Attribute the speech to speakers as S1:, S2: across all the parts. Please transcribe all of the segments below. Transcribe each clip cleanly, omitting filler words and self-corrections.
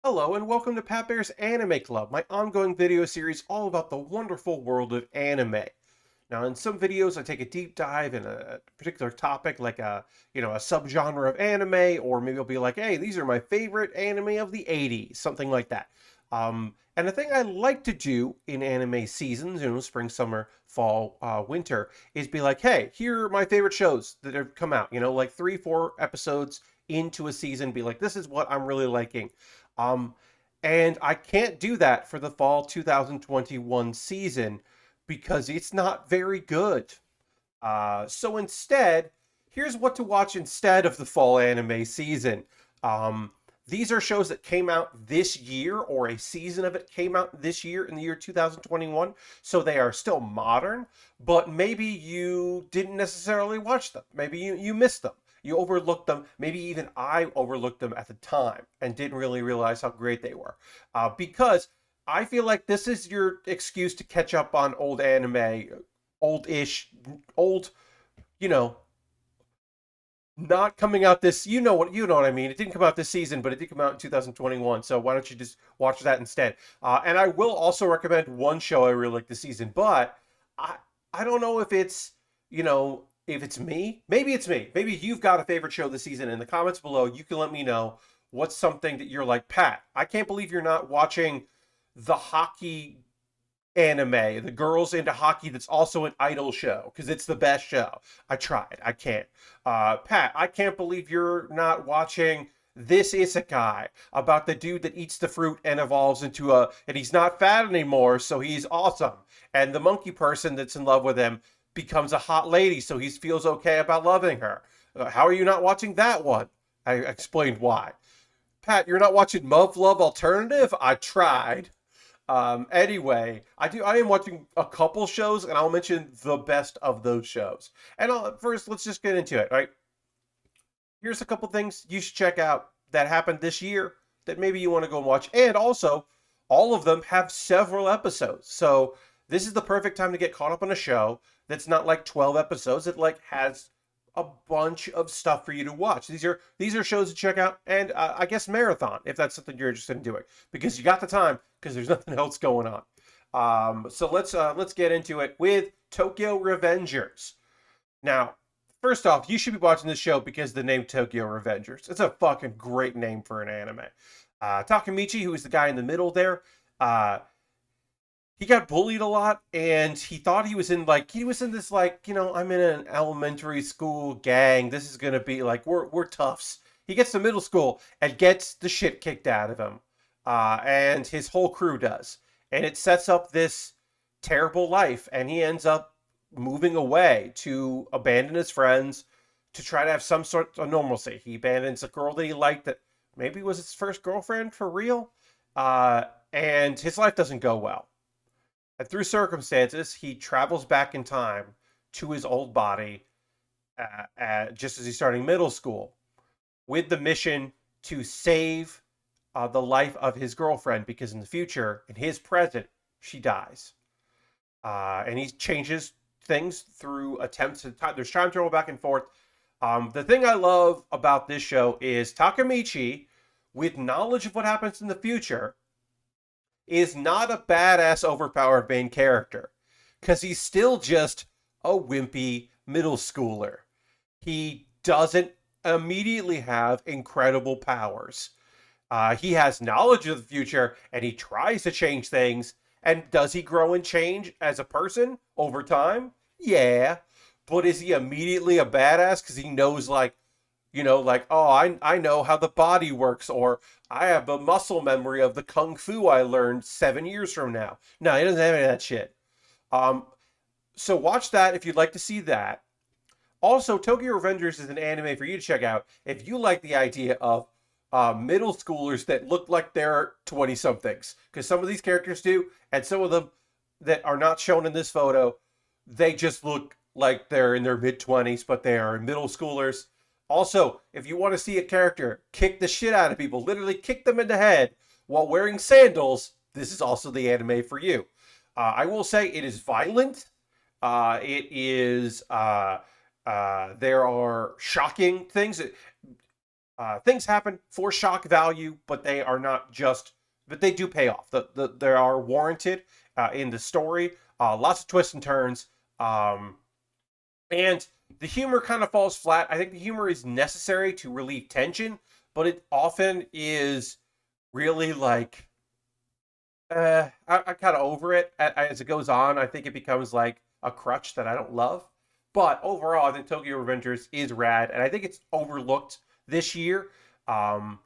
S1: Hello and welcome to Pat Bear's Anime Club, my ongoing video series all about the wonderful world of anime. Now, in some videos, I take a deep dive in a particular topic, like a subgenre of anime, or maybe I'll be like, hey, these are my favorite anime of the '80s, something like that. And the thing I like to do in anime seasons, spring, summer, fall, winter, is be like, hey, here are my favorite shows that have come out. Like 3, 4 episodes into a season, be like, this is what I'm really liking. Um, and I can't do that for the fall 2021 season because it's not very good. So instead, here's what to watch instead of the fall anime season. Um, these are shows that came out this year, or a season of it came out this year in the year 2021. So they are still modern, but maybe you didn't necessarily watch them. Maybe you missed them. You overlooked them. Maybe even I overlooked them at the time and didn't really realize how great they were. Because I feel like this is your excuse to catch up on old anime, old-ish, old, you know, not coming out this, you know what I mean. It didn't come out this season, but it did come out in 2021. So why don't you just watch that instead? And I will also recommend one show I really like this season, but I I don't know if it's me. Maybe it's me. Maybe you've got a favorite show this season. In the comments below, you can let me know what's something that you're like, Pat, I can't believe you're not watching the hockey anime, the girls into hockey that's also an idol show because it's the best show. I tried. I can't. Pat, I can't believe you're not watching This Isekai about the dude that eats the fruit and evolves into and he's not fat anymore, so he's awesome. And the monkey person that's in love with him becomes a hot lady, so he feels okay about loving her. How are you not watching that one? I explained why. Pat, you're not watching Love Love Alternative? I tried. Anyway, I am watching a couple shows, and I'll mention the best of those shows. And first, let's just get into it. Right, here's a couple things you should check out that happened this year that maybe you want to go and watch. And also, all of them have several episodes, so this is the perfect time to get caught up on a show that's not like 12 episodes. It like has a bunch of stuff for you to watch. These are shows to check out, and I guess marathon if that's something you're interested in doing because you got the time because there's nothing else going on. So let's get into it with Tokyo Revengers. Now, first off, you should be watching this show because the name Tokyo Revengers. It's a fucking great name for an anime. Takamichi, who is the guy in the middle there, uh, he got bullied a lot, and he thought he was in this I'm in an elementary school gang. This is gonna be like we're toughs. He gets to middle school and gets the shit kicked out of him, and his whole crew does, and it sets up this terrible life, and he ends up moving away to abandon his friends to try to have some sort of normalcy. He abandons a girl that he liked that maybe was his first girlfriend for real, and his life doesn't go well. And through circumstances, he travels back in time to his old body just as he's starting middle school with the mission to save the life of his girlfriend because in the future, in his present, she dies. And he changes things through attempts to time. There's time travel back and forth. The thing I love about this show is Takamichi, with knowledge of what happens in the future, is not a badass, overpowered main character because he's still just a wimpy middle schooler. He doesn't immediately have incredible powers. He has knowledge of the future and he tries to change things. And does he grow and change as a person over time? Yeah. But is he immediately a badass because he knows, like, oh, I know how the body works, or I have a muscle memory of the kung fu I learned 7 years from now. No, he doesn't have any of that shit. Um, so watch that if you'd like to see that. Also, Tokyo Revengers is an anime for you to check out if you like the idea of middle schoolers that look like they're 20 somethings. Because some of these characters do, and some of them that are not shown in this photo, they just look like they're in their mid 20s, but they are middle schoolers. Also, if you want to see a character kick the shit out of people, literally kick them in the head while wearing sandals, this is also the anime for you. I will say it is violent. It is. There are shocking things. Things happen for shock value, but they are not just, but they do pay off. They are warranted in the story. Lots of twists and turns. Um, and the humor kind of falls flat. I think the humor is necessary to relieve tension, but it often is really like, I'm kind of over it as it goes on. I think it becomes like a crutch that I don't love. But overall, I think Tokyo Revengers is rad, and I think it's overlooked this year. Um,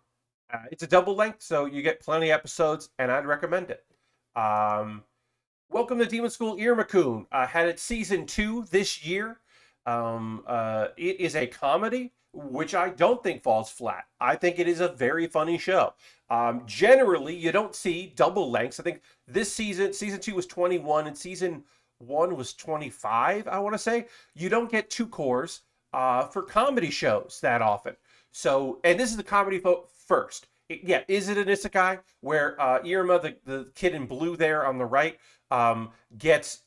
S1: it's a double length, so you get plenty of episodes, and I'd recommend it. Um, Welcome to Demon School Irmakun had its season 2 this year. It is a comedy, which I don't think falls flat. I think it is a very funny show. Generally, you don't see double lengths. I think this season 2 was 21, and season 1 was 25, I want to say. You don't get two cores for comedy shows that often. So, and this is the comedy first. Yeah, is it an isekai where Irma, the kid in blue there on the right, gets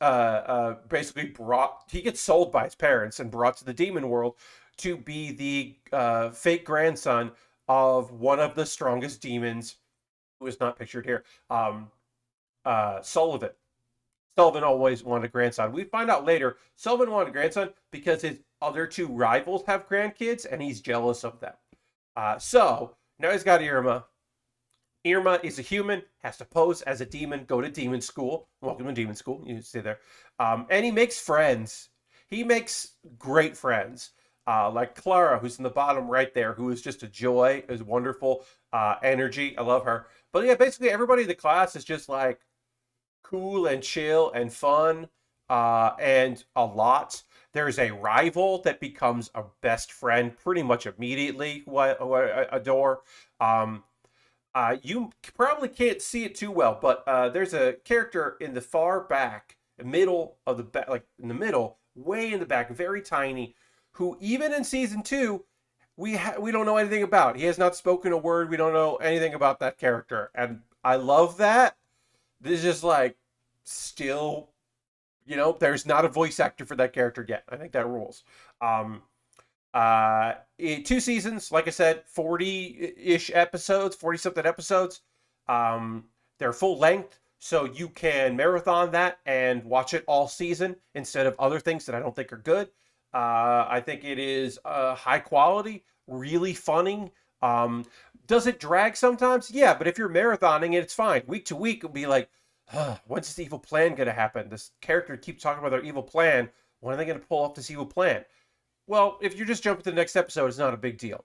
S1: basically brought, he gets sold by his parents and brought to the demon world to be the fake grandson of one of the strongest demons, who is not pictured here, Sullivan. Sullivan always wanted a grandson. We find out later Sullivan wanted a grandson because his other two rivals have grandkids and he's jealous of them. So now he's got Irma. Irma is a human, has to pose as a demon, go to demon school. Welcome to demon school. You see there. And he makes friends. He makes great friends. Like Clara, who's in the bottom right there, who is just a joy, is wonderful energy. I love her. But yeah, basically everybody in the class is just like cool and chill and fun and a lot. There's a rival that becomes a best friend pretty much immediately, who I adore. You probably can't see it too well, but there's a character in the far back, middle of the back, like in the middle, way in the back, very tiny, who even in season 2 we don't know anything about. He has not spoken a word. We don't know anything about that character, and I love that. This is just like still, there's not a voice actor for that character yet. I think that rules. Um, 2 seasons, like I said, 40-ish episodes, 40 something episodes. They're full length, so you can marathon that and watch it all season instead of other things that I don't think are good. I think it is high quality, really funny. Does it drag sometimes? Yeah, but if you're marathoning it, it's fine. Week to week, it'll be like, when's this evil plan going to happen? This character keeps talking about their evil plan. When are they going to pull off this evil plan? Well, if you're just jumping to the next episode, it's not a big deal.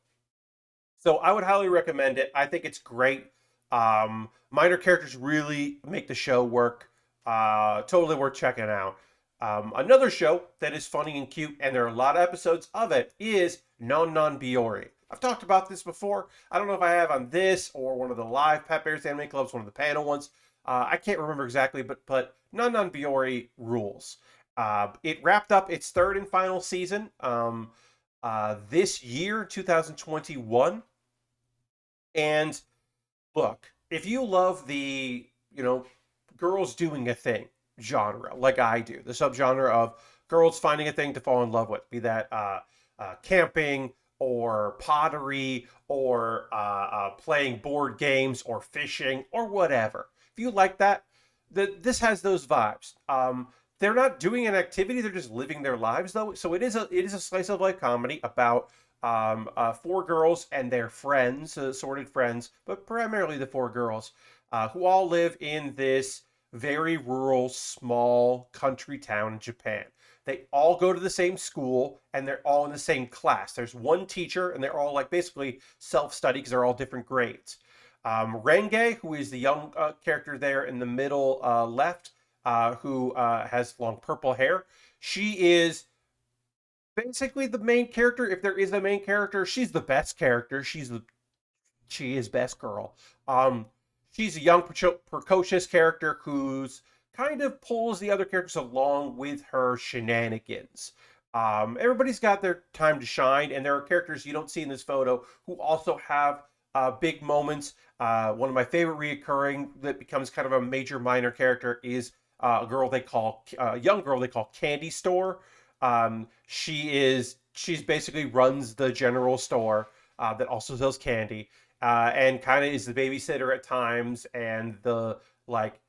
S1: So I would highly recommend it. I think it's great. Minor characters really make the show work. Totally worth checking out. Another show that is funny and cute, and there are a lot of episodes of it, is NonNonBiore. I've talked about this before. I don't know if I have on this or one of the live Pat Bear's Anime Clubs, one of the panel ones. I can't remember exactly, but NonNonBiore rules. It wrapped up its third and final season this year, 2021. And look, if you love the, girls doing a thing genre, like I do, the subgenre of girls finding a thing to fall in love with, be that camping or pottery or playing board games or fishing or whatever. If you like that, this has those vibes. They're not doing an activity; they're just living their lives, though. So it is a slice of life comedy about 4 girls and their friends, assorted friends, but primarily the 4 girls, who all live in this very rural, small country town in Japan. They all go to the same school and they're all in the same class. There's one teacher and they're all like basically self-study because they're all different grades. Renge, who is the young character there in the middle left, who has long purple hair. She is basically the main character. If there is a main character, she's the best character. She is best girl. She's a young, precocious character who's kind of pulls the other characters along with her shenanigans. Everybody's got their time to shine, and there are characters you don't see in this photo who also have big moments. One of my favorite reoccurring that becomes kind of a major minor character is a young girl they call Candy Store. She's basically runs the general store. that also sells candy, and kind of is the babysitter at times, and the like.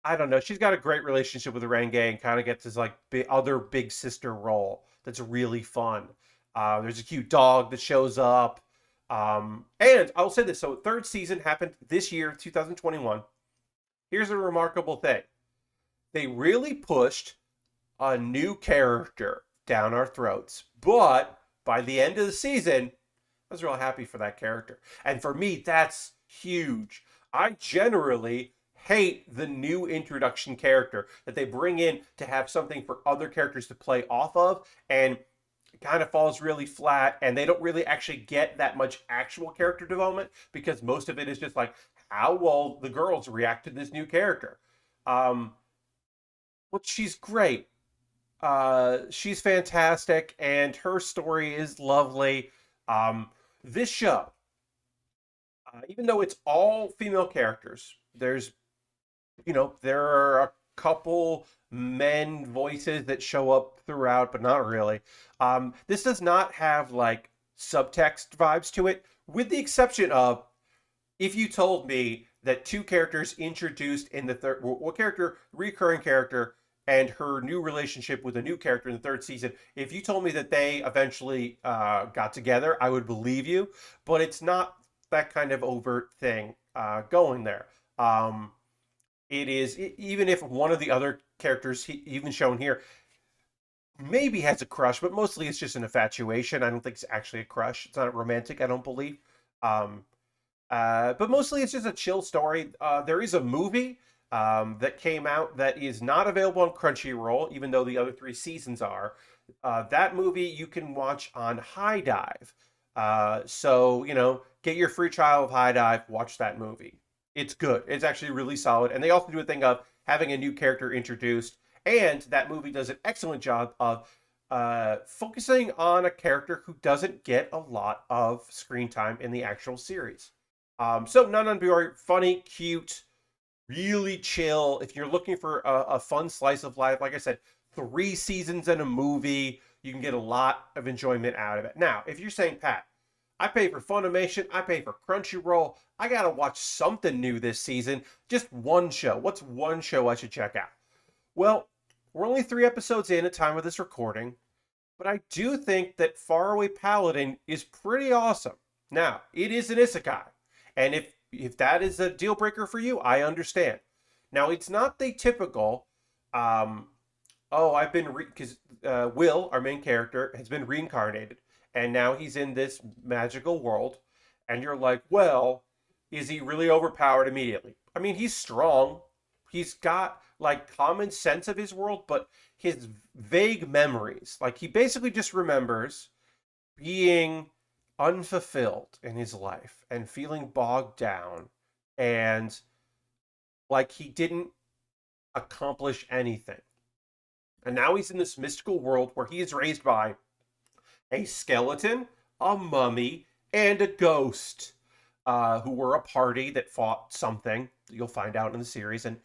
S1: I don't know. She's got a great relationship with Renge and kind of gets this like other big sister role that's really fun. There's a cute dog that shows up. And I'll say this. So third season happened this year, 2021. Here's a remarkable thing. They really pushed a new character down our throats. But by the end of the season, I was real happy for that character. And for me, that's huge. I generally hate the new introduction character that they bring in to have something for other characters to play off of, and it kind of falls really flat, and they don't really actually get that much actual character development because most of it is just like how will the girls react to this new character. um but she's great. She's fantastic, and her story is lovely. This show, even though it's all female characters, there are a couple men voices that show up throughout, but not really. This does not have like subtext vibes to it, with the exception of if you told me that two characters introduced in the third, what character, recurring character, and her new relationship with a new character in the third season, if you told me that they eventually got together, I would believe you. But it's not that kind of overt thing going there. Um, it is even if one of the other characters, even shown here, maybe has a crush, but mostly it's just an infatuation. I don't think it's actually a crush. It's not romantic, I don't believe. Um, but mostly it's just a chill story. There is a movie that came out that is not available on Crunchyroll, even though the other three seasons are. That movie you can watch on High Dive. So, get your free trial of High Dive, watch that movie. It's good. It's actually really solid. And they also do a thing of having a new character introduced. And that movie does an excellent job of focusing on a character who doesn't get a lot of screen time in the actual series. So NonNonBiore, funny, cute, really chill. If you're looking for a fun slice of life, like I said, 3 seasons and a movie, you can get a lot of enjoyment out of it. Now, if you're saying, Pat, I pay for Funimation, I pay for Crunchyroll, I gotta watch something new this season, just one show. What's one show I should check out? Well, we're only 3 episodes in at time of this recording, but I do think that Away Paladin is pretty awesome. Now, it is an isekai, and if that is a deal breaker for you, I understand. Now, it's not the typical, I've been because Will, our main character, has been reincarnated, and now he's in this magical world, and you're like, well, is he really overpowered immediately? I mean, he's strong. He's got like common sense of his world, but his vague memories, like he basically just remembers being unfulfilled in his life and feeling bogged down, and like he didn't accomplish anything. And now he's in this mystical world where he is raised by a skeleton, a mummy, and a ghost, who were a party that fought something. You'll find out in the series, and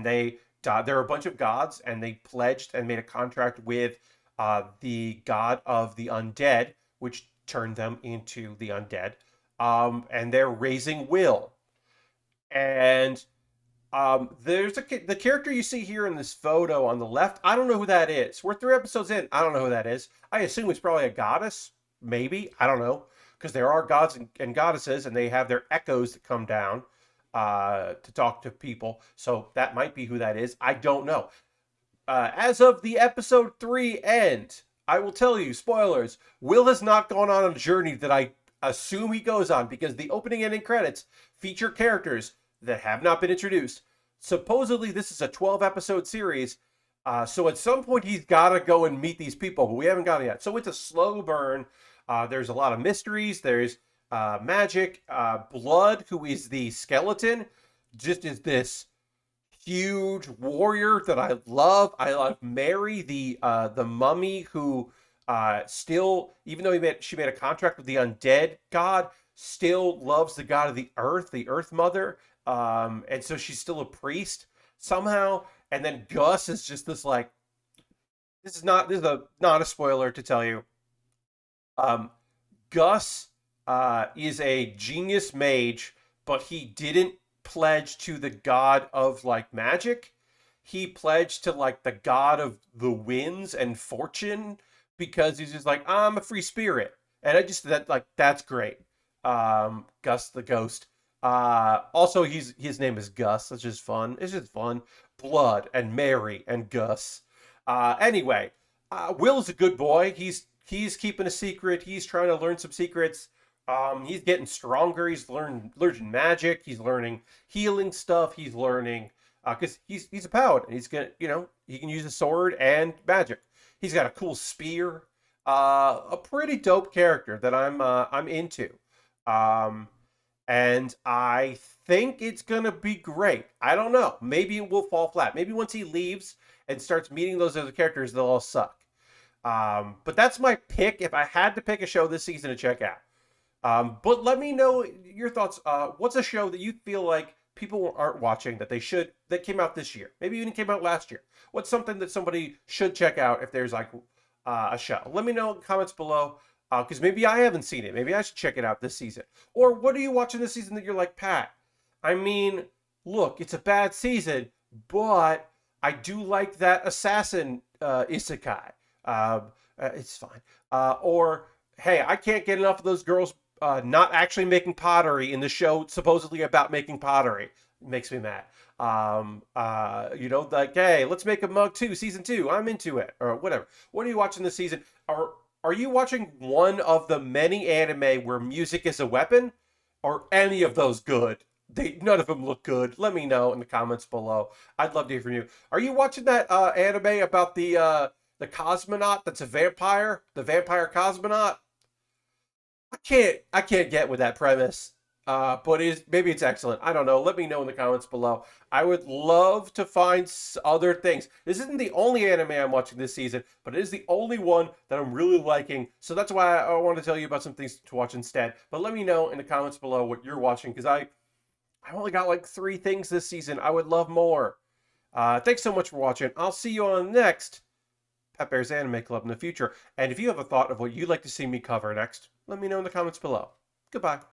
S1: they there are a bunch of gods, and they pledged and made a contract with the god of the undead, which turned them into the undead. And they're raising Will, and there's the character you see here in this photo on the left. I don't know who that is. We're 3 episodes in. I don't know who that is. I assume it's probably a goddess. Maybe. I don't know. Because there are gods and goddesses, and they have their echoes that come down to talk to people. So that might be who that is. I don't know. As of the episode 3 end, I will tell you, spoilers, Will has not gone on a journey that I assume he goes on, because the opening and end credits feature characters that have not been introduced. Supposedly, this is a 12-episode series, so at some point he's got to go and meet these people, but we haven't got it yet. So it's a slow burn. There's a lot of mysteries. There's magic. Blood, who is the skeleton, just is this huge warrior that I love. I love Mary, the mummy, who still, even though she made a contract with the undead god, still loves the god of the Earth Mother. And so she's still a priest somehow. And then Gus is just this like, this is not a spoiler to tell you. Gus is a genius mage, but he didn't pledge to the god of like magic. He pledged to like the god of the winds and fortune because he's just like, I'm a free spirit. And I just that like that's great. Gus the ghost. Also his name is Gus. That's just fun. It's just fun. Blood and Mary and Gus. Anyway, Will's a good boy. He's keeping a secret. He's trying to learn some secrets. He's getting stronger. He's learning magic. He's learning healing stuff. He's learning because he's a paladin. He's gonna he can use a sword and magic. He's got a cool spear. A pretty dope character that I'm into. Um, and I think it's gonna be great. I don't know. Maybe it will fall flat. Maybe once he leaves and starts meeting those other characters, they'll all suck. But that's my pick. If I had to pick a show this season to check out. But let me know your thoughts. What's a show that you feel like people aren't watching that they should, that came out this year? Maybe even came out last year. What's something that somebody should check out if there's like a show? Let me know in the comments below. Because maybe I haven't seen it. Maybe I should check it out this season. Or what are you watching this season that you're like, Pat? I mean, look, it's a bad season, but I do like that assassin isekai. It's fine. Or hey, I can't get enough of those girls not actually making pottery in the show supposedly about making pottery. It makes me mad. Like, hey, let's make a mug 2, season 2. I'm into it, or whatever. What are you watching this season? Are you watching one of the many anime where music is a weapon? Or any of those good? None of them look good. Let me know in the comments below. I'd love to hear from you. Are you watching that anime about the cosmonaut that's a vampire? The vampire cosmonaut? I can't get with that premise. But maybe it's excellent. I don't know. Let me know in the comments below. I would love to find other things. This isn't the only anime I'm watching this season, but it is the only one that I'm really liking. So that's why I want to tell you about some things to watch instead. But let me know in the comments below what you're watching, because I only got like 3 things this season. I would love more. Thanks so much for watching. I'll see you on the next Pet Bear's Anime Club in the future. And if you have a thought of what you'd like to see me cover next, let me know in the comments below. Goodbye.